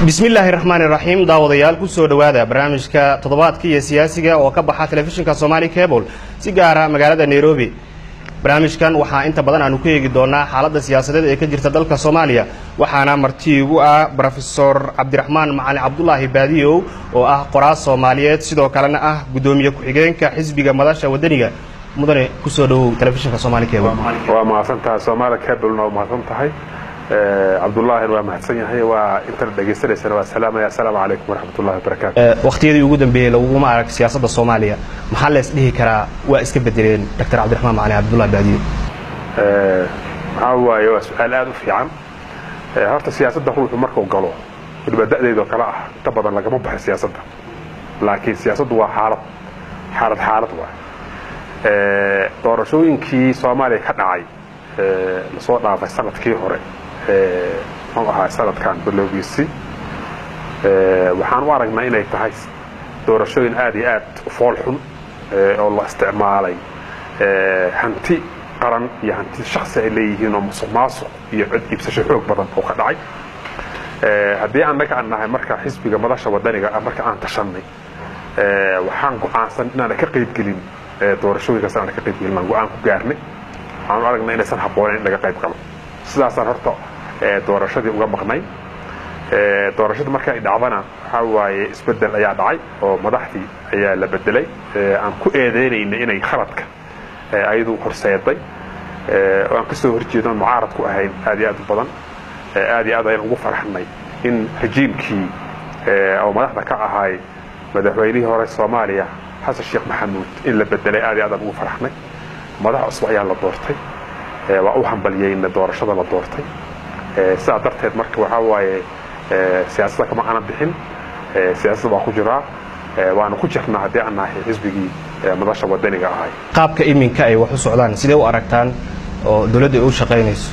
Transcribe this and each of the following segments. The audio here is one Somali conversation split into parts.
بسم الله الرحمن الرحيم داوديال كسو دوادا برنامجka toddobaadka iyo siyaasiga oo ka baxa telefishinka Somali Cable si gaar ah magaalada Nairobi barnaamijkan waxa inta badan aanu ku eegi doonaa xaaladda siyaasadeed ee ka jirta dalka Soomaaliya waxaana marti ugu ah Professor Cabdiraxmaan Macalin Cabdullaahi Baadiyow oo ah qoraas Soomaaliyeed sidoo kalena ah gudoomiye ku-xigeenka xisbiga madasha wadaniga mudane ku soo dhaw telefishinka Somali Cable waa maasantaa Somali Cable noo maasantahay عبد الله ومحسن هي وانت دغيسريسن والسلام السلام عليكم ورحمه الله وبركاته waqtiyadii ugu dambeeyay lagu ma arag siyaasadda Soomaaliya maxaa la isdhihi karaa waa iska bedeleen Dr. Cabdiraxmaan Macalin Cabdullaahi Baadiyow waa su'aal aad u fiican horta siyaasadda wuxuu markuu galo badbaadaydo kala ah inta badan laga baxay siyaasadda laakiin siyaasaddu waa xaalad waa doorashooyinkii Soomaaliya ka dhacay la soo dhaafay sanadkii hore oo ahaa sanadkan bilowgiisii waxaan u aragnaa inay tahay doorashooyin aad iyo aad u fool xun oo la isticmaalay hanti qaran iyo hanti shakhsi ay leeyihiin oo musuqmaasuq iyo cid iibsasho xoog badan oo ka dhacay haddii aan nahay marka xisbiga madasha wadaniga marka aan tashanay waxaan go'aansan inaan ka qayb gelin doorashooyinkaas aan ka qayb gelin go'aan ku gaarnay waxaan aragnaa inaysan habboonayn in laga qayb galo sidaasaan horta doorashadii uga maqnay doorashada marka ay dhacdana waxa waaye isbedel ayaa dhacay oo madaxdii ayaa la bedelay aan ku eedeynayna inay khaladka ayadu horseeday oo aan ka soo horjeedon mucaarad ku ahayn aad iyo aad u badan aad iyo aad ayaan ugu faraxnay in rejiimkii oo madaxda ka ahay madaxweynihii hore Soomaaliya Xasan Sheekh Maxamuud in la bedelay aad iyo aad ugu faraxnay madax cusub ayaa la doortay waa u hambalyeeyna doorashada la doortay sidaa darteed marka waxa waaye siyaasadda kama aan bixin siyaasadda waa ku jiraa waana ku jirnaa haddii aan nahay xisbigii madasha wadaniga ahay qaabka iminka ay wax u socdaan sidee u aragtaan oo dawladda ay u shaqeynayso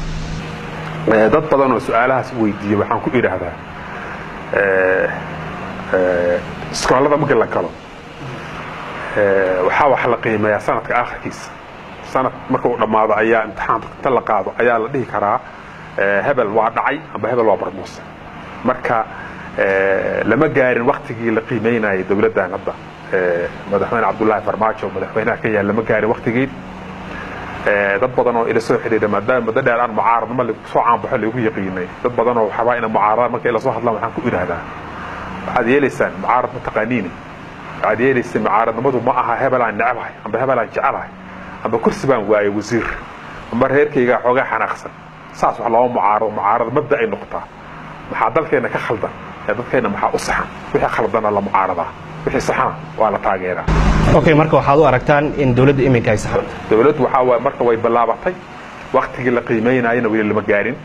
dad badan oo su'aalahaas weydiiyay waxaan ku idhaahdaa iskoolada marka la galo waxa wax la qiimeeyaa sanadka aakhirkiisa sanad marka uu dhamaado ayaa imtixaanka la qaado ayaa la dhihi karaa hebel waa dhacay ama hebel waa barmoos marka lama gaarin waqtigii la qiimeynayay dawladdan hadda madaxweyne Cabdullaahi Farmaajo madaxweynaha Kenya lama gaarin waqtigii dad badan oo ila soo xiriiray maadaama dad aan mucaaradnimo lagu soo caanbaxo lagu yaqiinay dad badan oo waxba in mucaarad marka ila soo hadlaan waxaan ku idhaahdaa waxaad yeelaysaan mucaarad mataqaaniin waxaad yeelaysaan mucaaradnimadu ma aha hebel aan nacabahay ama hebel aan jecelahay ama kursi baan waayay wasiir ama reerkayga xogaa xanaaqsan saas wax loo mucaarad mabda ay noqotaa waxa dalkeena ka khaldan dadkeena waxa u saxan wixii khaldan la mucaarada wixii saxan waa la taageeraa okay marka waxaad u aragtaan in dawladda iminka ay saxan dawladdu waxa way marka way balaabatay waqtigii la qiimeynayna weli lama gaarin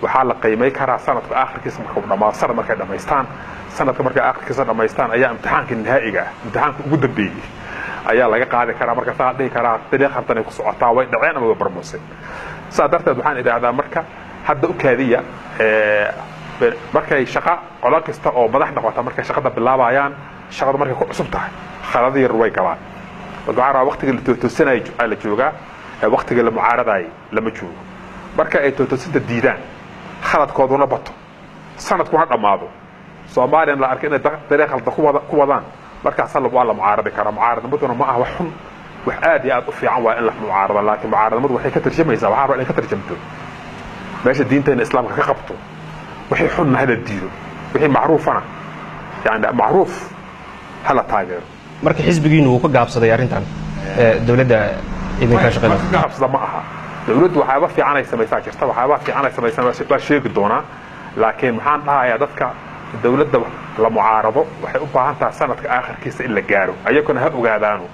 waxa la qiimey karaa sanadka aakhirkiisa marka uu dhamaado sanad markay dhameystaan sanadka markay aakhirkiisa dhameystaan ayaa imtixaanka nihaa'iga imtixaanka ugu dambeeyay ayaa laga qaadi karaa marka saa dhihi karaa dariiq khaldan ay ku socotaa way dhaceen ama way barmooseen saa darteed waxaan idhaahdaa marka hadda u kaadiya markay shaqa qola kasta oo madax noqota markay shaqada bilaabayaan shaqada markay ku cusub tahay khalad yar way galaan wadaara waqtiga la toosanayo la joogaa waqtiga la mucaaradaay lama joogo marka ay toosinta diidaan khaladkooduna bato sanadku ha dhamaado Soomaaliya la arkay in dariiq khaldan ku wadaan markaas la waa la mucaaradi kara mucaaradnimaduna ma aha wax xun wax aad iyo aad u fiican waa in la mucaarado laakiin mucaaradnimadu waxay ka tarjumaysaa waxa ay ka tarjumto meesha diinteena islaamka ka qabto wixii xun hada diido wixii macruufana yani macruuf hala taageero marka xisbigiinu uu ka gaabsaday arintan dawladda iminka shaqeynaysa gaabsada ma aha dawladdu waxaaba fiican ay samaysaa jirta waxaaba fiican ay samaysaa baa sheegi doonaa laakiin maxaan dhahayaa dadka dawladda la mucaarado waxay u baahan tahay sanadka aakhirkiisa in la gaaro ayaguna ha ogaadaano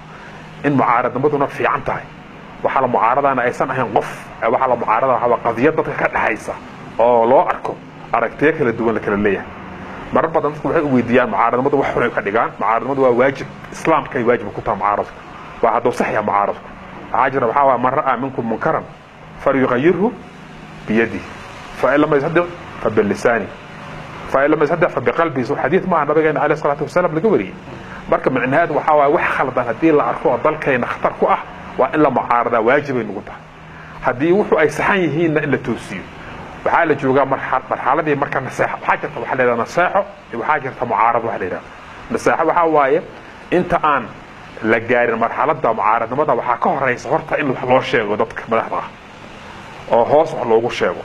in mucaaradnimaduna fiican tahay waxa la mucaaradana aysan ahayn qof waxa la mucaarada waxa qadiyad dadka ka dhaxaysa oo loo arko aragtiyo kala duwan la kala leeyahay marar badan dadku waxay u weydiiyaan mucaaradnimadu wax xun ay ka dhigaan mucaaradnimadu waa waajib islaamka ay waajib ku tahay mucaaradku waa hadoo sax yahay mucaaradku haajira waxa waa man ra'a minkum munkaran falyughayyirhu biyadi fa illa ma yasdiq fa bil lisani فإلا ما يصدق فبقلبه حديث ما نبينا عليه الصلاة والسلام لقوري marka macnaheedu waxa waa wax khaldan hadii la arko dalkeena khatar ku ah waa in la mucaarada waajib ay noqotaa hadii wuxuu ay saxan yihiin in la toosiyo waxaa la joogaa marxaladii marka naseexo waxaa jirta waxa la yidhahdaa naseexo iyo waxaa jirta mucaarad waxa la yidhahdaa naseexo waxaa waaye inta aan la gaarin marxaladda mucaaradnimada waxaa ka horeysa horta in wax loo sheego dadka madaxda ah oo hoos wax loogu sheego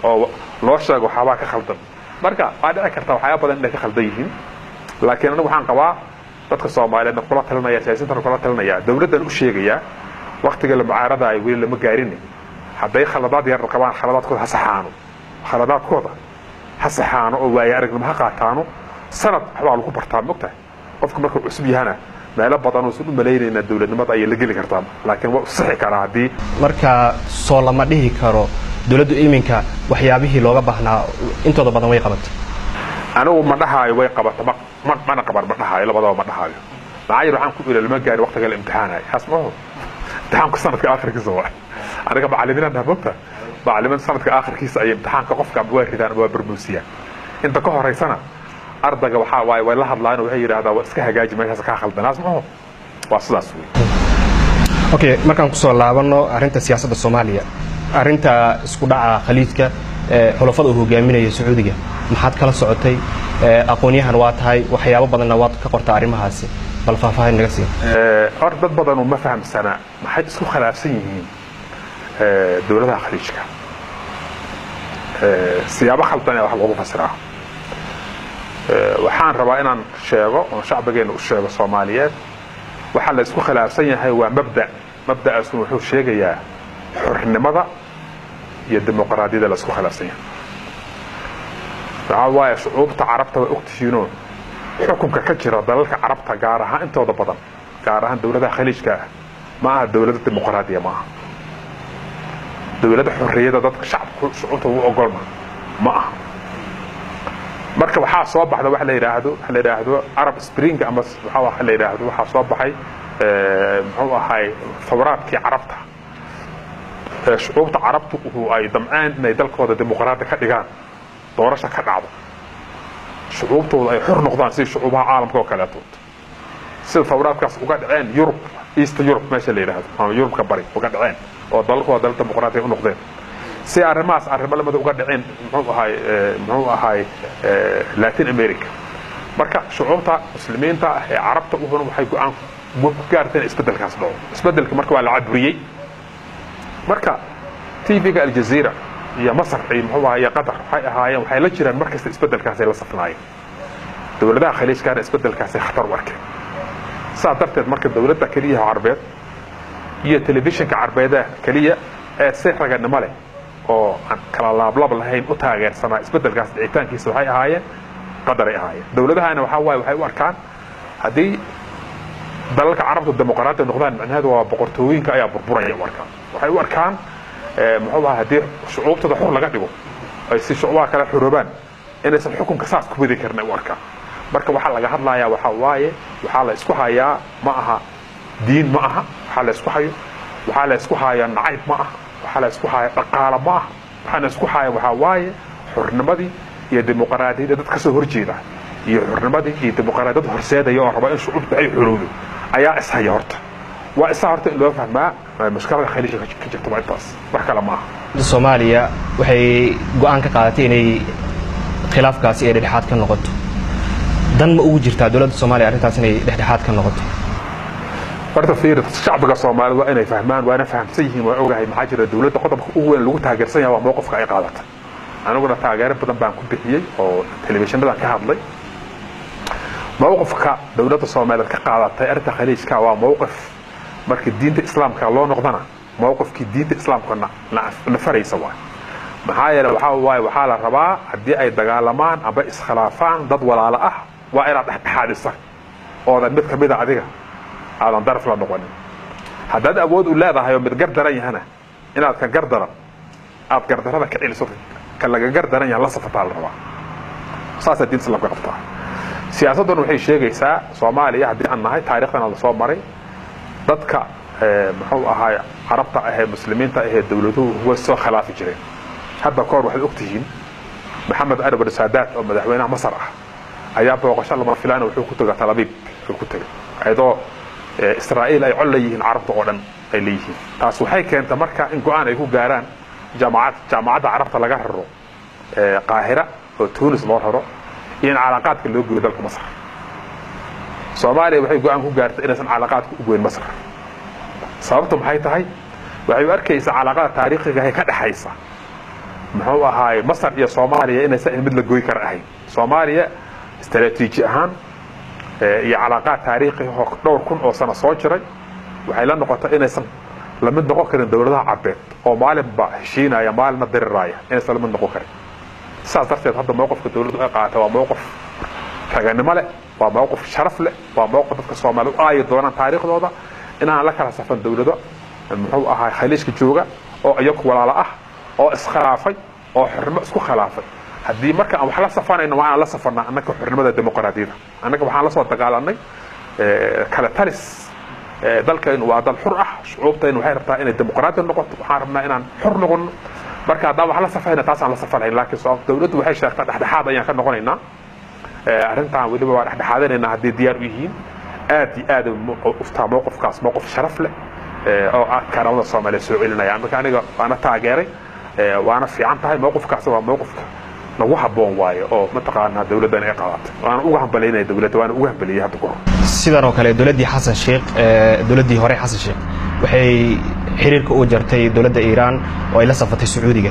oo loo sheego waxaabaa ka khaldan marka waa dhici karta waxyaaba badan inay ka khaldan yihiin laakiin anigu waxaan qabaa dadka Soomaaliyeed kula talinaya siyaasiyiinta kula talinaya dawladdan u sheegaya waqtiga la mucaarada ay weli lama gaarin hadday khaladaad yar qabaan khaladaadkooda ha saxaano oo waaya aragnimo ha qaataano sanad waxbaa lagu bartaa mogtahay qofka markuu cusub yahana meelo badan oo u maleynayna dawladnimada ay la geli kartaa laakiin waa saxi karaa hadii marka soo lama dhihi karo dawladdu iminka waxyaabihii looga baahnaa intooda badan way qabatay anigu ma dhahayo way qabatay mana qaban ma dhahayo labadaba ma dhahayo maayir waxaan ku ilaalima gaari waqtiga la imtixaanay asmahu imtixaanka sanadka aakhirkiisa waa aniga macallimiinta hababta macallimiinta sanadka aakhirkiisa ay imtixaanka qofka waaridaan waa barbuusiya inta ka horeysana ardayga waxa way la hadlaan waxay yiraahdaan waa iska hagaaji meesha ka khaldan asmahu waa sidaas okay markaan ku soo laabano arinta siyaasadda Soomaaliya arinta isku dhaca khaliidka xulafada uu hogaaminayo Sacuudiga maxaad kala socotay aqoonyahan waa tahay waxyaabo badan waad ka qortaa arimahaasi bal faahfaahin naga sii dad badan oo ma fahamsana maxay isku khilaafsan yihiin dawladaha khaliijka siyaabo khaldan wax lagu fasiraa waxaan rabaa inaan sheego oo shacbigeena u sheego Soomaaliyeed waxa la isku khilaafsan yahay waa mabda'aas wuxuu sheegayaa xornimada iyo dimuqraadiyada la isku khilaafsan yahay waa shucuubta carabta way ogtihiinoo xukunka ka jira dalalka carabta gaar ahaan intooda badan gaar ahaan dawladaha khaliijka ma aha dawladda dimuqraadiya ma aha dawladda xorriyada dadka shacabku shucuubta u ogolma ma aha marka waxaa soo baxda wax la yiraahdo Arab Spring ama waxa la yiraahdo waxa soo baxay muxuu ahay fawraadkii carabta shucuubta carabtu ay damcaan inay dalkooda dimuqraadi ka dhigaan doorasho ka dhacdo shucuubtooda ay xor noqdaan si shucuubaha caalamka oo kale sida fawraadkaas uga dhaceen Yurub East Europe meesha la yiraahdo ama Yurubka bari uga dhaceen oo dalkooda dal dimuqraadi u noqdeen si arrimahaas arrimaha uga dhaceen muxuu ahay Latin America marka shucuubta muslimiinta ee carabta waxay go'aan ku gaarteen isbedelkaas dhaco isbedelka marka waa la cadburiyay marka TV-ga Al Jazeera iyo Masar ay muxuu ahay Qatar waxay la jiraan markasta isbedelkaas ay la safnaayeen dawladaha khaliijka isbedelkaas ay khatar u arkeen saadarteed marka dawladda kaliya Carabeed iyo telefishinka Carabeed kaliya ee sixraganimo leh oo aan kala laablab lahayn u taageersanaa isbedelkaas dhicitaankiisa waxay ahaayeen Qatar ay ahaayeen dawladahana waxay u arkaan hadii dalalka carabta dimuqraadi noqdaan macnaheedu waa boqortooyinka ayaa burburaya waxay u arkaan muxuu ahaa hadii shucuubtada xor laga dhigo ay si shucuubaha kala xoroobaan inaysan xukunka saas ku wadi karnaa u arkaan marka waxa laga hadlayaa waxa la isku hayaa ma aha diin ma aha waxa la isku hayaa nacayb ma aha waxa la isku hayaa dhaqaale ma aha waxa la isku hayaa waxa waaye xornimadii iyo dimuqraadiyada dadka soo horjeeda iyo xornimadii iyo dimuqraadiyada horseedaya oo raba in shucuubta ay xoroodo ayaa ishaya horta waa horta in loo fahmaa mushkilada khaliijka ka jirta intaas wax kale ma aha Soomaaliya waxay go'aan ka qaadatay inay khilaafkaasi ay dhexdhexaad ka noqoto dan ma ugu jirtaa dawladda Soomaaliya arrintaas inay dhexdhexaad ka noqoto horta fiirad shacbiga Soomaaliyeed waa inay fahmaan waana fahamsan yihiin waa ogahay maxaa jira dawladda qodobka ugu weyn lagu taageersan yahay waa mowqifka ay qaadatay aniguna taageero badan baan ku bixiyay oo telefishinada ka hadlay mowqifka dawladda Soomaaliyeed ka qaadatay arrinta khaliijka waa mowqif markii diinta islaamka loo noqdana mowqifkii diinta islaamka na faraysa waa maxaa yeelay waxa la rabaa hadii ay dagaalamaan aba iskhilaafaan dad walaalo ah waa inaad dhexdhexaadisa oo mid kamid ah adiga aadan daraf la noqon haddaad awood u leedahay oo mid gardaran yahana inaad ka gardaran aad gardarada ka celiso ka laga gardaran yahay la safataa la rabaa saas diinta islaamka qabtaa siyaasaddan waxay sheegaysaa Soomaaliya hadii aan nahay taariikhdan la soo maray dadka muxuu ahay carabta ah muslimiinta ah dawladuhu way soo khilaafi jireen hadda koor waxay ogtihiin Maxamed Anwar Saadaat oo madaxweynaha Masar ah ayaa booqasho lama filaan wuxuu ku tagay Tel Aviv ku tagay ayadoo Israa'iil ay colayihiin carabta oo dhan ay leeyihiin taas waxay keentay marka in go'aan ay ku gaaraan jaamacadda carabta laga raro qaahira oo tunis loo raro iyo in calaaqaadka loo gooyo dalka masar soomaaliya waxay go'aan ku gaartay inaysan calaaqaadka u goyn masar sababtu maxay tahay waxay u arkaysaa calaaqada taariikhiga ee ka dhaxaysa muxuu ahaay masar iyo soomaaliya inaysan mid la goy kara ahayn soomaaliya istaraatiiji ahaan iyo calaaqaad taariikhi oo dhowr kun oo sano soo jiray waxay la noqotay inaysan la mid noqon karin dawladaha carbeed oo maalinba heshiinaya maalinna diriraya inaysan la mid noqon karin saas darteed hadda mowqifka dawladdu ay qaatay waa mowqif raganimo leh waa mowqif sharaf leh waa mowqif dadka Soomaalidu ay doonaan taariikhdooda inaan la kala safan dawlado muxuu ahaa khaliijka jooga oo iyagu walaalo ah oo iskhilaafay oo xurmo isku khilaafay haddii marka aan wax la safanayno waa aan la safanaa annaka xurnimada dimuqraadiyada annaka waxaan la soo dagaalanay kala talis dalkaynu waa dal xur ah shucuubtaynu waxay rabtaa inay dimuqraadi noqoto waxaan rabnaa inaan xur noqono marka haddaan wax la safayna taas aan la safanayn laakiin dawladdu waxay sheegtaa dhexdhexaad ayaan ka noqonaynaa arrintaan weliba waa dhexdhexaadinaynaa haddii diyaar u yihiin aad iyo aad uftaa mowqifkaas mowqif sharaf leh oo karamada Soomaaliya soo celinaya marka aniga waana taageeray waana fiican tahay mowqifkaas waa mowqifka lagu haboon waayo oo mataqaanaa dawladdan ay qaadatay waana uga hambalyeynay dawladda waana uga hambalyeeyay hadda kor sidan oo kale dawladdii Xasan Sheekh dawladdii hore Xasan Sheekh waxay xiriirka u jartay dawladda Iiraan oo ay la safatay Sacuudiga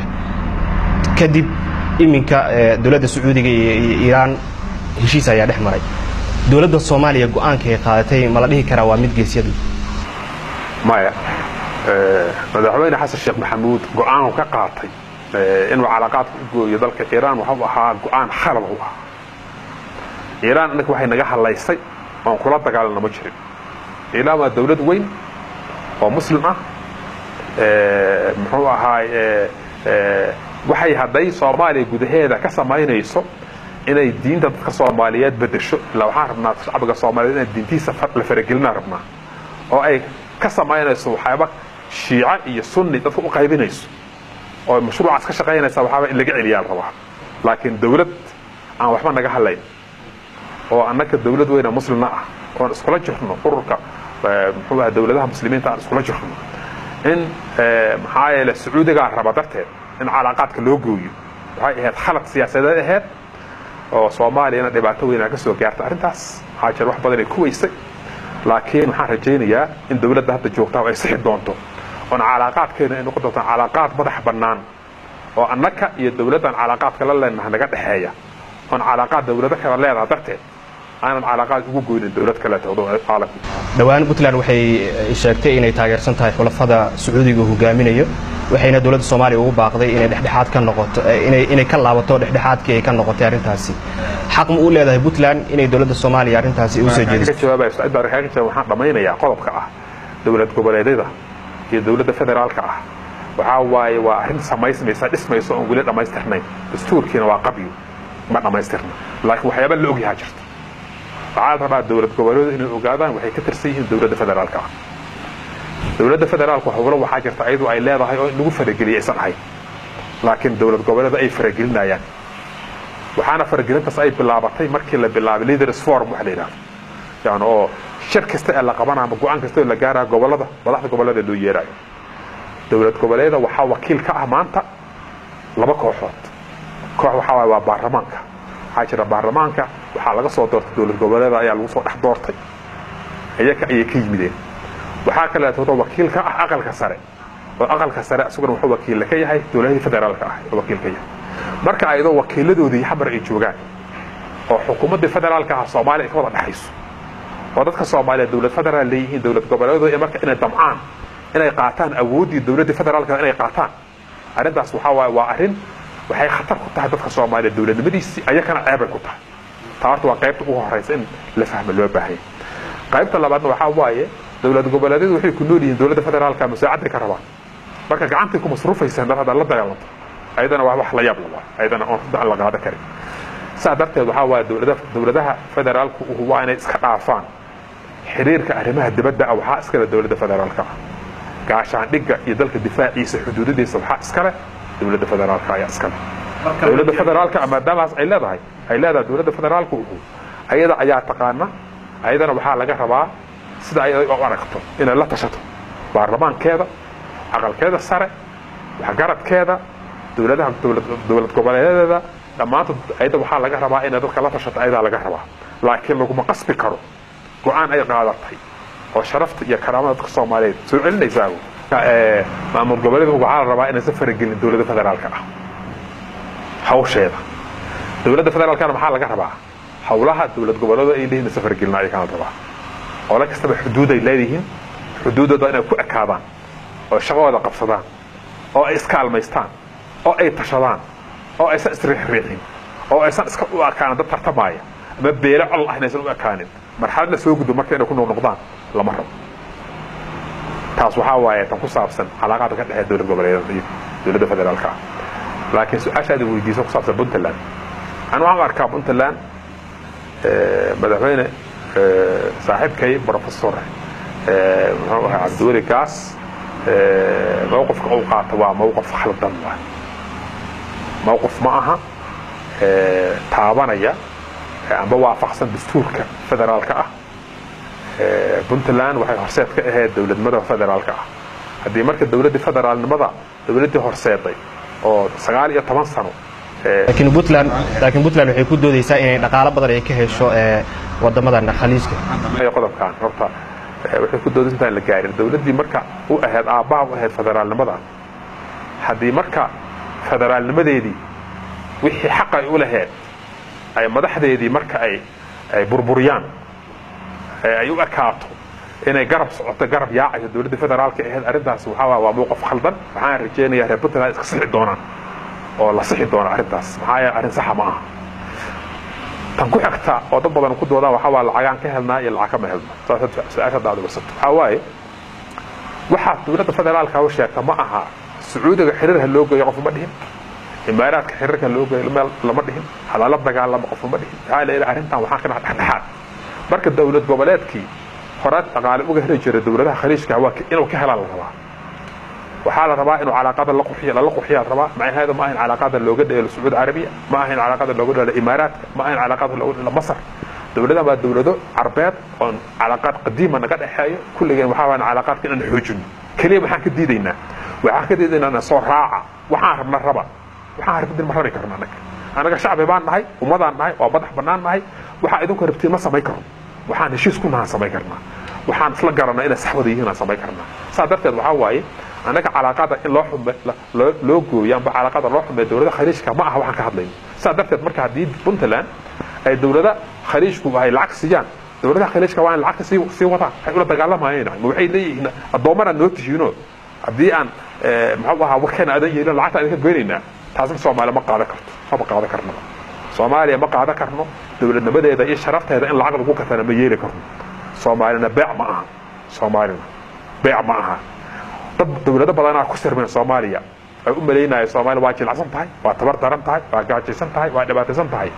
kadib iminka dawladda Sacuudiga iyo Iiraan heshiis ayaa dhex maray dawladda Soomaaliya go'aanka ay qaadatay ma la dhihi karaa waa mid geesiyadu maya madaxweyne Xasan Sheekh Maxamuud go'aan ka qaatay inuu calaaqaadka u gooyo dalka Iiraan waxa ahaa go'aan khalad u ah Iiraan annaga waxay naga halaysay oo kula dagaalanno ma jirin Iiraan waa dawlad weyn oo muslim ah muxuu ahaay waxay haday Soomaaliya gudaheeda ka samaynayso inay diinta dadka Soomaaliyeed bedesho ilaa waxaan rabnaa shacabka Soomaaliyeed inay diintiisa la faragelina rabnaa oo ay ka samaynayso waxyaaba shiica iyo sunni dadku u qaybinayso oo mashruucaas ka shaqeynaysa waxaaba in laga celiyaa rabaa laakiin dawlad aan waxba naga halayn oo annaka dawlad weyn oo muslimna ah oo iskula jirno ururka muxuu ahaa dawladaha muslimiinta aan iskula jirno in maxaa yeelay Sacuudiga raba darteed in calaaqaadka loo gooyo waxay ahayd khalad siyaasadeed ahayd oo Soomaaliya dhibaato weyn ka soo gaartay arrintaas haajar wax badan ay ku weysay laakiin waxaan rajaynayaa in dawladda hadda joogtaa ay sixi doonto oo calaaqaadkeena ay noqon doonto calaaqaad madax bannaan oo annaka iyo dawladdan calaaqaadka la leenahay naga dhaxeeya oo calaaqaad dawladda kala leedahay darteed aanan calaaqaad ugu gooyin dawlad kale oo caalamka dhawaan Puntland waxay sheegtay inay taageersan tahay xulafada Sacuudiga hogaaminayo waxayna dawladda Soomaaliya ugu baaqday inay dhexdhexaad ka noqoto inay ka laabato dhexdhexaadkii ay ka noqotay arrintaasi xaq ma u leedahay Puntland inay dawladda Soomaaliya arrintaasi u soo jeediso jawaabayso cid baraxaga waxaan dhamaynayaa qodobka ah dawlad goboleedyada iyo dawladda federaalka ah waxa waaye waa arrin samaysmaysa dhismayso oo wali dhamaystirnayn dastuurkiina waa qabyo ma dhamaystirna laakiin waxyaabo la og yahay jirta waxaa rabaa dawlad goboleedyadu inay ogaadaan waxay ka tirsan yihiin dawladda federaalka ah dawladda federaalku hawlo waxaa jirta ayadu ay leedahay oo lagu farageliyay aysan ahayn laakiin dawlad goboleedyada ay faragelinayaan waxaana faragelintaas ay bilaabatay markii la bilaabay leaders forum waxa la yiraahdo yani oo shir kasta ee la qabanayo ama go'aan kasta oo la gaarayo gobolada madaxda gobolada loo yeerayo dawlad goboleedyada waxaa wakiil ka ah maanta laba kooxood koox waxa waa baarlamaanka waxaa jira baarlamaanka waxaa laga soo doortay dawlad goboleedyada ayaa lagu soo dhex doortay iyaga ayay ka yimideen waxaa kale oo wakiil ka ah aqalka sare oo aqalka sare asaguna wuxuu wakiil ka yahay dawladda federaalka ah oo wakiil ka yahay marka ayadoo wakiiladoodii xamar ay joogaan oo xukuumadda federaalka ah Soomaaliya ay ka wada dhaxayso oo dadka Soomaaliya dawlad federaal leeyihiin dawlad goboleedyada marka inay damcaan inay qaataan awoodii dawladda federaalka inay qaataan arrintaas waxa waa arrin waxay khatar ku tahay dadka Soomaaliya dawladnimadiisii ayakana ceeb ay ku tahay taartu waa qaybta ugu horeysa in la fahmo loo baahay qaybta labaadna waxa waaye dawlad goboleedyadu waxay ku nool yihiin dawladda federaalka musaacada ka rabaan marka gacantay ku masruufaysan dad la dagaalanto ayadana wax la yaab leh ayadana oo la qaada karin saadarteed waxa waa dawladaha federaalku waa inay iska dhaafaan xiriirka arrimaha dibadda waxa iska leh dawladda federaalka gaashaan dhiga iyo dalka difaaciisa xuduudadiisa waxa iska leh dawladda federaalka ayaa iska leh dawladda federaalka maadaamaas ay leedahay dawladda federaalku ayada ayaa taqaana ayadana waxa laga rabaa sida ay u aragto inay la tashato baarlamaankeeda aqalkeeda sare waxa garadkeeda dowlad goboleedyada dhammaantood ayada waxaa laga rabaa inay dadka la tashato ayadaa laga rabaa laakiin laguma qasbi karo go'aan ay qaadatay oo sharafta iyo karaamada dadka Soomaaliyeed soo celinaysaa maamul goboleedku waxaa la rabaa inay safar gelin dowladda federaalka ah hawsheeda dowladda federaalka maxaa laga rabaa hawlaha dowlad goboleedu ay leeyihiin safar gelin ay ka rabaa oo la kastaba xuduud ay leeyihiin xuduudooda inay ku ekaadaan oo shaqadooda qabsadaan oo ay iska almaystaan oo ay tashadaan oo aysan isriixriixin oo aysan iska u arkaan dad tartamaya ama beelo col ah inaysan u ekaanin marxalad la soo gudbo markay inay ku noqdaan lama rabo taas waxaa waaye tan ku saabsan calaaqada ka dhexeeya dowlad goboleedyada iyo dowladda federaalka laakiin su'aashaada weydiiso ku saabsan Puntland أنا waxaan arkaa Puntland madaxweyne saaxiibkay professor Cabdiweli Gaas موقف uu qaato waa موقف khaldan موقف ma aha taabanaya amba waafaqsan dastuurka federaalka ah Puntland waxay horseed ka ahayd dowladnimada federaalka ah hadii marka dowladda federaalnimada dowladda horseeday oo 19 sano laakiin Puntland waxay ku doodaysaa inay dhaqaale badan ay ka hesho wadamada khaliijka ay qodobkan horta waxay ku doodaysaa la gaarin dowladii marka uu ahayd aabaa u ahayd federaalnimada hadii marka federaalnimadeedii wixii xaq ay u lahayd ay madaxdeedii marka ay burburiyaan ay u akaato inay garab socoto garab yaacayo dowladda federaalka ahayd arintaas waxa waa mowqif khaldan waxaan rajeynayaa reer Puntland iska sixi doonaan oo la sixi doona arintaas maxaa arin sax ma aha tan ku xigta oo dad badan ku doodaan waxa waa lacagaan ka helnaa iyo lacag ma helno su'aasha daad basato hawaaye waxa dowladda federaalka u sheegta ma aha Sacuudiga xiriirka loo geeyo qof ma dhihin Imaaraadka xiriirka loo geeyo lama dhihin hadalad dagaalama qof ma dhihin waxa la ilaa arintan waxa ka dhaxdhaxaad marka dowlad goboleedkii horaad dhaqaale uga heli jiray dowladaha khaliijka waa inuu ka helaan la rabaa waxa la rabaa inuu calaaqada la qurxiyo rabaa macnaheedu ma ahan calaaqada looga dheelo Sacuudi Arabiya ma ahan calaaqada looga dheelo Imaaraadka ma ahan calaaqada looga dheelo Masar dowladaha waa dowlado Carbeed oo calaaqad qadiima naga dhaxeeyo kulligeen waxa waan calaaqadka in xoojin kaliya waxaan ka diidaynaa soo raaca waxaan rabnaa waxaan rabnaa ma rabi karnaa anaga shacbi baan nahay ummadaan nahay oo madax banaan nahay waxa idinku rabtiin ma sameey karo waxaan heshiis ku nahay sameey karnaa waxaan isla garanaa in saxwada yihiin sameey karnaa sadarteed waxa waaye anaga calaaqada in loo gooyo amba calaaqada loo xumeeyo dowladda khaliijka ma aha waxaan ka hadlayno sadarteed marka hadii Puntland ay dowladda khaliijku ay lacag siiyaan dowladda khaliijka waa in lacag sii wada ay ula dagaalamayeen waxay leeyihiin adoomana noo tihiino hadii aan maxaa waxa waxaan aadan yeelin lacagta ay ka goynayna taasna Soomaaliya ma qaadan karno Soomaaliya ma qaadan karno dowladnimadeeda iyo sharafteeda in lacag lagu katana ma yeeli karno Soomaalina beec ma aha dowladda badan ku sirmeen Soomaaliya ay u maleynayaan Soomaaliya waa jilicsan tahay waa tabar daran tahay waa gaajaysan tahay waa dhibaataysan tahay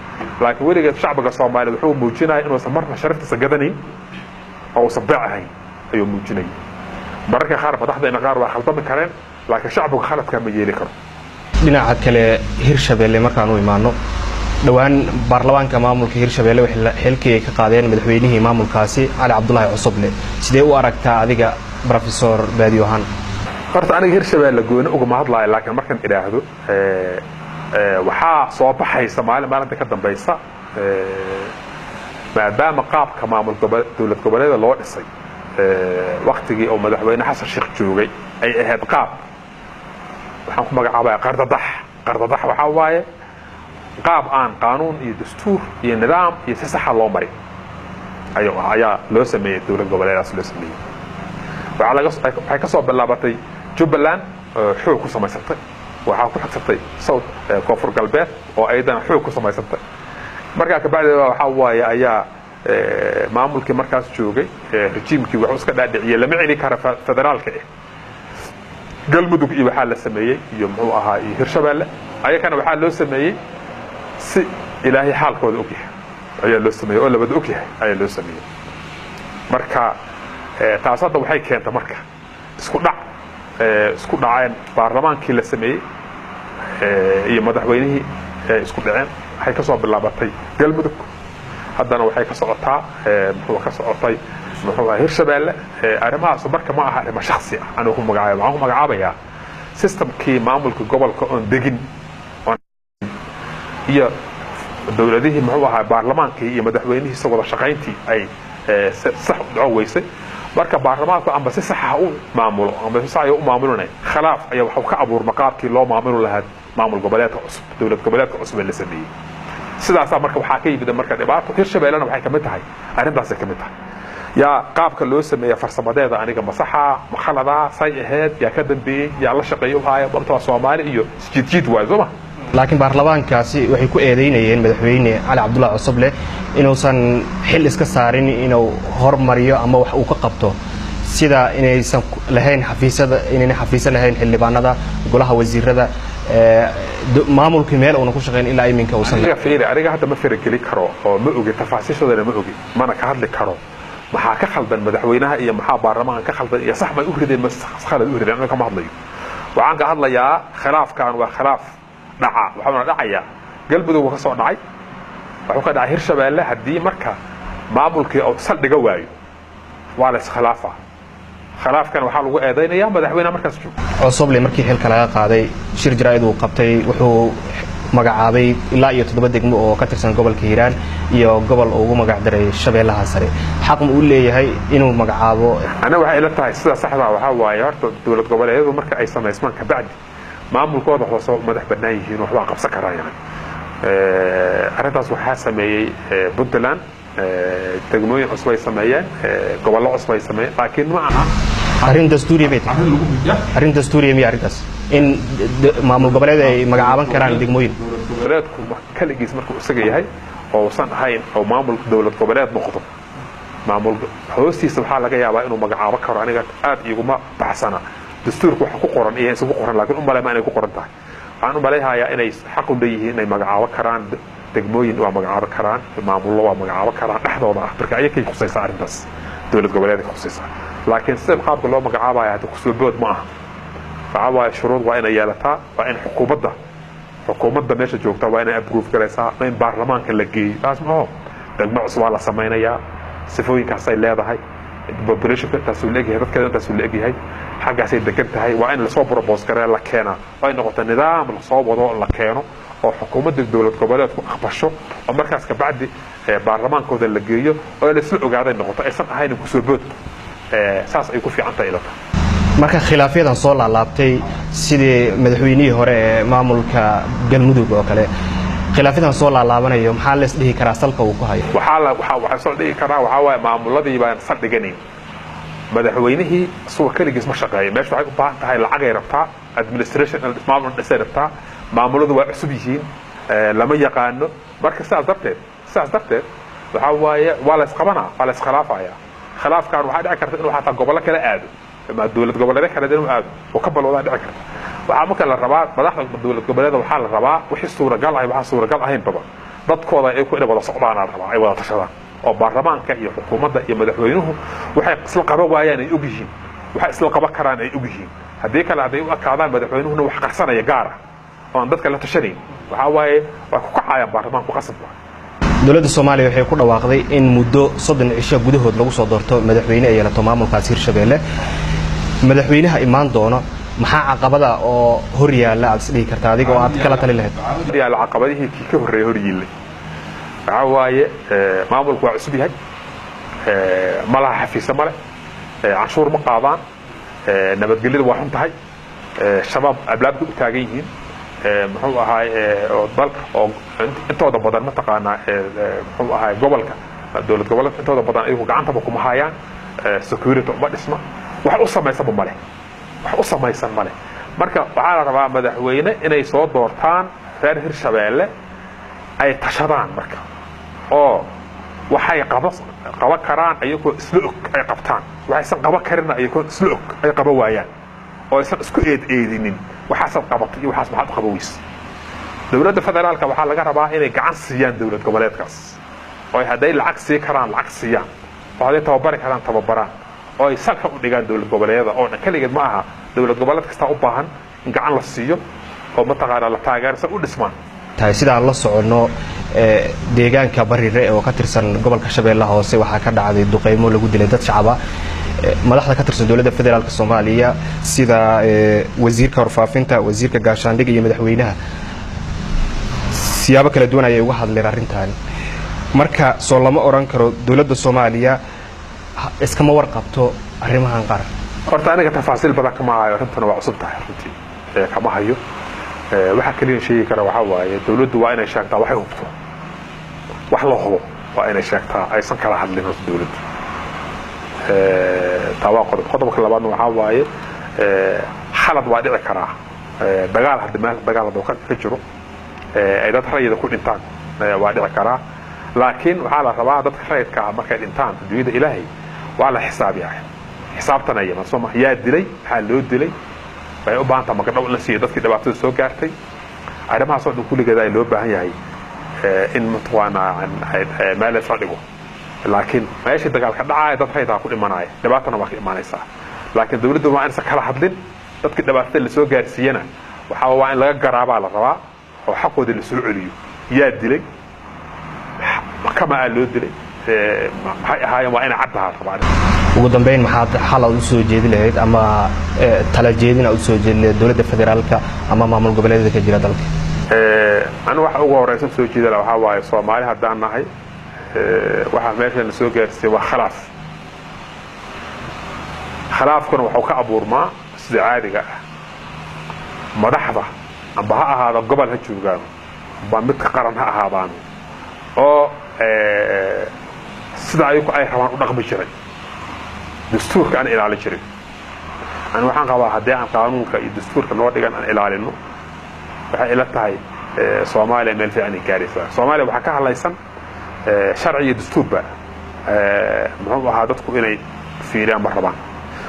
laakiin weligeed shacbiga Soomaaliyeed wuxuu muujinayaa inuu marna sharaftiisa gadanayn oo sabac ahayn ayuu muujinayay mararka qaar madaxdeena qaar waa khaldami kareen laakiin shacbiga khaladka ma yeeli karo dhinaca kale Hirshabeelle markaan u imaano dhawaan baarlamaanka maamulka Hirshabeelle waxay xilkii ka qaadeen madaxweynihii maamulkaasi Cali Cabdullaahi Cusuble sidee u aragtaa adiga professor Baadiyohan horta aniga Hirshabeelle gooni uga ma hadlaayo laakiin markaan iraahdo waxaa soo baxay maalinta ka dambaysa maadaama qaabka maamul dowlad goboleedka loo dhisay waqtigii oo madaxweyne Xasan Sheekh joogay ay ahayd qaab waxaan ku magacaabaa qardadax waxa waaye qaab aan qaanuun iyo dastuur iyo nidaam iyo saxa loo marin ayaa loo sameeyay dowlad goboleedkaas loo sameeyay waxay ka soo bilaabatay Jubbaland xoog ku samaysatay waxa ku xigtay South Koonfur Galbeed oo aydan xoog ku samaysatay markaa ka bacdi waxa waaye ayaa maamulkii markaas joogay rejiimkii wuxuu iska dhaadhiciyay lama celi karo federaalka galmudug iyo waxa la sameeyay iyo muxuu ahaa Hirshabeelle ayakana waxa loo sameeyay si ilaahay xaalkooda og yahay ayaa loo sameeyay oo labada og yahay ayaa loo sameeyay marka taas hadda waxay keentay marka isku dhaceen baarlamaankii la sameeyay iyo madaxweynihii isku dhaceen waxay ka soo bilaabatay galmudug haddana waxay ka socotaa muxuu Hirshabeelle arrimahaas marka ma aha arrimo shakhsi ah anigu ku magacaabayaa systemkii maamulka gobolka oon degin iyo dowladihii muxuu ahaa baarlamaankii iyo madaxweynihiisa wada shaqayntii ay sax u dhaco weysay marka baarlamaanku amba si sax ah u maamulo amba si sax ah u maamulnay khilaaf ayaa waxa ka abuurma qaabkii loo maamulo lahaa maamul goboleedka cusub dowlad goboleedka cusub ee la sameeyay sidaas marka waxa ka yimid marka dhibaato Hirshabeellana waxay kamid tahay arrintaas ay kamid tahay yaa qaabka loo sameeyo farsamadeeda aniga masaxa makhalada say aheed yaa ka dambeeyay yaa la shaqeeyo haya barta Soomaali iyo jidjid waazuma laakiin baarlamaankaasi waxay ku eedeynayeen madaxweyne Cali Cabdullaahi Cosoble inuusan xil iska saarin inuu hormariyo ama wax uu ka qabto sida inaysan lahayn xafiisada lahayn xildhibaanada golaha wasiirada maamulka meel uu ku shaqeyn ilaa iminka uu san aniga hadda ma farageli karo oo ma ogi tafaasiishooda ma ogi mana ka hadli karo maxaa ka khaldan madaxweynaha iyo maxaa baarlamaanka ka khaldan iyo sax ma u rideen khalad u rideen kama hadlayo waxaan ka hadlayaa khilaafkan waa khilaaf dhaca waxaana dhacaya galmudug ka soo dhacay wuxuu ka dhacay Hirshabeelle hadii marka maamulkii oo saldhiga waayo waa la iskhilaafa khilaafkan waxa lagu eedeynayaa madaxweynaha markaas joogo Cosoble markii xilka laga qaaday shir jaraa'id uu qabtay wuxuu magacaabay ilaa iyo 7 degmo oo ka tirsan gobolka Hiiraan iyo gobol ugu magac daray Shabeellaha Sare xaq uu leeyahay inuu magacaabo ana waxa ila tahay sida saxda waxa waaye horta dowlad goboleedyadu marka ay sameysmaan ka bacdi maamulkooda hoose madax bannaan yihiin waxba qabsan karayaan arrintaas waxa sameeyay Puntland degmooyin cusub ay sameeyeen gobollo cusub ay sameeyeen laakiin ma aha arrin dastuuri ah arrin dastuuri ah arrintaas in maamul goboleed ay magacaaban karaan degmooyin goboleedku kaligiis markuu isaga yahay oo san ahayn oo maamul dowlad goboleed noqdo maamul hoostiisa waxa laga yaabaa inuu magacaabo karo aniga aad iguma baxsana dastuurku waxa ku qoran iyo isagu qoran laakiin umaleema inay ku qoran tahay waxaan u maleeyahay inay xaq u leeyihiin inay magacaabo karaan degmooyin waa magacaabo karaan maamullo waa magacaabo karaan dhaxdooda ah marka ayay khusaysa arrintaas dowlad goboleedka khusaysa laakiin sida qaabka loo magacaabayo hada ku soo bood ma aha waxa waaye shuruud waa inay yeelataa waa in xukuumadda meesha joogta waa inay approve garaysaa in baarlamaanka la geeyo taas ma aha degmo cusub la sameeynaya sifooyinkaas ay leedahay population taas uu leeyahay dadka taas uu leeyahay xagaas ay degan tahay waa in la soo propose gareeyo la keena waa in noqoto nidaam la soo wado la keeno oo xukuumadda dowlad goboleedku aqbasho oo markaas ka bacdi baarlamaankooda la geeyo oo la isla ogaaday noqoto aysan ahayn ku soo bood saas ay ku fiican tahay ilaa marka khilaafyadan soo laabtay sidii madaxweynihii hore ee maamulka galmudug oo kale khilaafyadan soo laabanayo maxaa la isdhihi karaa salka uu ku hayo waxa soo dhigi karaa waxa waaye maamuladii baan saldhiganin madaxweynihii soo kaligiis ma shaqeeyo meesha waxay u baahan tahay lacag ay rabtaa administration maamul dhisay rabtaa maamuladu waa cusub yihiin lama yaqaano marka sidaas darteed waxa waaye waa la isqabanaa waa la iskhilaafaya khilaafkan waxa dhici karta inuu xataa gobollo kala aado ama dowlad goboleed kala inuu aado oo ka balwada dhici karta waxa marka la rabaa madaxda dowlad goboleed waxa la rabaa wixii suuragal ah waxa suuragal ahayn baba dadkooda ay ku wada socdaan la rabaa ay wada tashadaan oo baarlamaanka iyo xukuumadda iyo madaxweynuhu waxay isla qaban waayaan ay og yihiin waxay isla qaban karaan ay og yihiin haddii kale haday u akaadaan madaxweynuhuna wax qarsanaya gaar ah oo dadka la tashanayn waxa waaye waa ku kacayaan baarlamaanku qasab dowladda Soomaaliya waxay ku dhawaaqday in muddo 30 cisho gudahood lagu soo doorto madaxweyne ay yeelato maamulkaas Hirshabeelle madaxweynaha imaan doono maxaa caqabada oo hor yaala aad isdhihi kartaa adiga oo aad kala tali lahayd yaala caqabadihii ka horeeyay hor yiilay waxa waaye maamulku waa cusub yahay malaha xafiisa male canshuur ma qaadaan nabadgelyadu waa xun tahay shabaab ablaabku u taagan yihiin muxuu ahaay oo dalka oo intooda badan ma taqaanaa muxuu ahaay gobolka dowlad goboleedka intooda badan ayagu gacantaba kuma hayaan security uma dhisma wax u samaysan male marka waxaa la rabaa madaxweyne inay soo doortaan reer Hirshabeelle ay tashadaan marka oo waxay qaban karaan ayagoo isla og ay qabtaan waxaysan qaban karin ayagoo isla og ay qaban waayaan oo aysan isku eedinin waxaasan qabatay iyo waxaas maxaad qabaweys dowladda federaalka waxaa laga rabaa inay gacan siiyaan dowlad goboleedkaas oo hadday lacag sii karaan lacag siiyaan oo hadday tababari karaan tababaraan oo ay salka u dhigaan dowlad goboleedyada oo dhan kaligeed ma aha dowlad goboleed kasta u baahan in gacan la siiyo oo mataqaana la taageersan u dhismaan tahay sidaan la socono deegaanka Bariire oo ka tirsan gobolka Shabeellaha Hoose waxa ka dhacday duqeymo lagu dilay dad shacab ah madaxda ka tirsan dowladda federaalka Soomaaliya sida wasiirka warfaafinta, wasiirka gaashaandhigga iyo madaxweynaha siyaabo kala duwan ayay uga hadleen arrintan. marka soo lama oran karo dowladda Soomaaliya iskama warqabto arrimahan qaran. horta aniga tafaasiil badan kama hayo arrintan waa cusub tahay runtii kama hayo waxa kaliya sheegi kara waxa waaye dowladdu waa inay sheegtaa waxay hubto wax loo hubo waa inay sheegtaa aysan kala hadlin dowladdu qodobka labaadna waxa waaye xalad waa dhici karaa dagaal hadii meel dagaal ka jiro ay dad rayida ku dhintaan waa dhici karaa laakiin waxa la rabaa dadka rayidka markay dhintaan dunida Ilaahay waa la xisaabiyaa xisaabtanaya ma yaa dilay waxa loo dilay bay u baahan tahay marka dhow la siiyo dadkii dhibaatada soo gaartay arrimahaas oo dhan kulligeeda ay loo baahan yahay in matwaana meel la dhigo laakiin meesha dagaalka dhacay dad rayid ku dhimanaya dhibaatana waa ka imaanaysa laakiin dawladdu waa in kala hadlin dadkii dhibaatada la soo gaarsiiyana waxa waa in laga garaabaa la rabaa oo xaqooda la soo celiyo yaa dilay kama loo dilay maxay ahaayeen waa in caddaha rabaa ugu dambeyn maxaad xal u soo jeedi lahayd ama tala jeedin u soo jeedi lahayd dowladda federaalka ama maamul goboleedyada ka jira dalka aniga waxa ugu horeysan soo jeedala waxa waaye Soomaali hadaan nahay waxa meesha la soo gaarsiiyay waa khilaafkuna wuxuu ka abuurmaa sida caadiga ah madaxda amba ha ahaado gobol ha joogaan amba mid qaran ha ahaadaan oo sida ay rabaan u dhaqmi jiray dastuurka aan ilaalin jirin aan waxaan qabaa haddii aan qaanuunka iyo dastuurka noo dhigan aan ilaalino waxay ila tahay Soomaaliya meel fiican ay gaaraysaa Soomaaliya waxa ka hadlaysan sharci iyo dastuurba muxuu ahaa dadku inay fiiriyaan marxabaan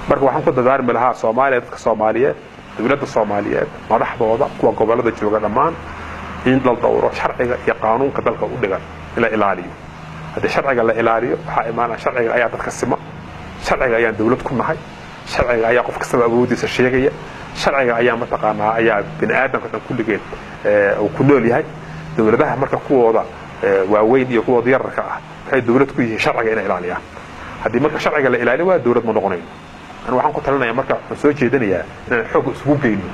marka waxaan ku dadaarmi lahaa Soomaaliya dadka Soomaaliyeed dowladda Soomaaliyeed madaxdooda kuwa gobolada jooga dhamaan in la dowro sharciga iyo qaanuunka dalka u dhigan ila ilaaliyo haddii sharciga la ilaaliyo waxa imaanaya sharciga ayaa dadka sima sharciga ayaa dawlad ku nahay sharciga ayaa qof kasta awoodiisa sheegaya sharciga ayaa mataqaanaa ayaa bini aadamka dhan kulligeed oo ku nool yahay dawladaha marka kuwooda waaweyn iyo kuwooda yararka ah waxay dawlad ku yihiin sharciga inay ilaaliyaan haddii marka sharciga la ilaaliyo waa dawlad ma noqonayno أنا waxaan ku talinayaa marka waxaan soo jeedinayaa inaan xoog isku geyno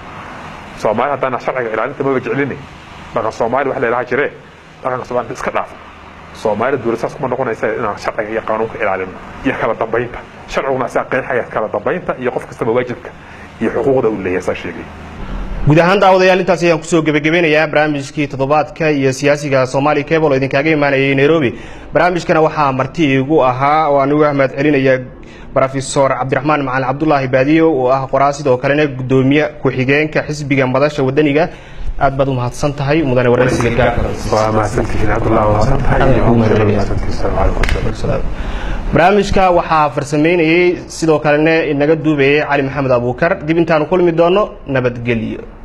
Soomaaliya hadana sharciga ilaalinta ma wajiclinay marka Soomaaliya wax la ilaaha jiree dhaqanka Soomaaliya iska dhaaf Soomaaliya dawladdaas kuma noqonaysa inaan sharciga iyo qaanuunka ilaalino iyo kala dambeynta sharciguna asaa qeexaya kala dambeynta iyo qof kasta waajibka iyo xuquuqda uu leeyahay sheegay guud ahaan daawadayaal intaas ayaan kusoo gabagabeynayaa barnaamijkii toddobaadka iyo siyaasiga Somali Cable oo idinkaaga imaanayay Nairobi barnaamijkana waxaa marti igu ahaa oo anigu Ahmed celinaya Professor Cabdiraxmaan Macalin Cabdullaahi Baadiyo oo ah qoraasi oo kalena gudoomiye ku xigeenka xisbiga madasha wadaniga aad baad u mahadsan tahay mudane waraysiga gaarka waa mahadsantihiin Cabdullaahi waa mahadsantahay barnaamijka waxaa farsameynayay sidoo kalena inaga duubayay Cali Maxamed Abuukar dib intaan kulmi doono nabadgelyo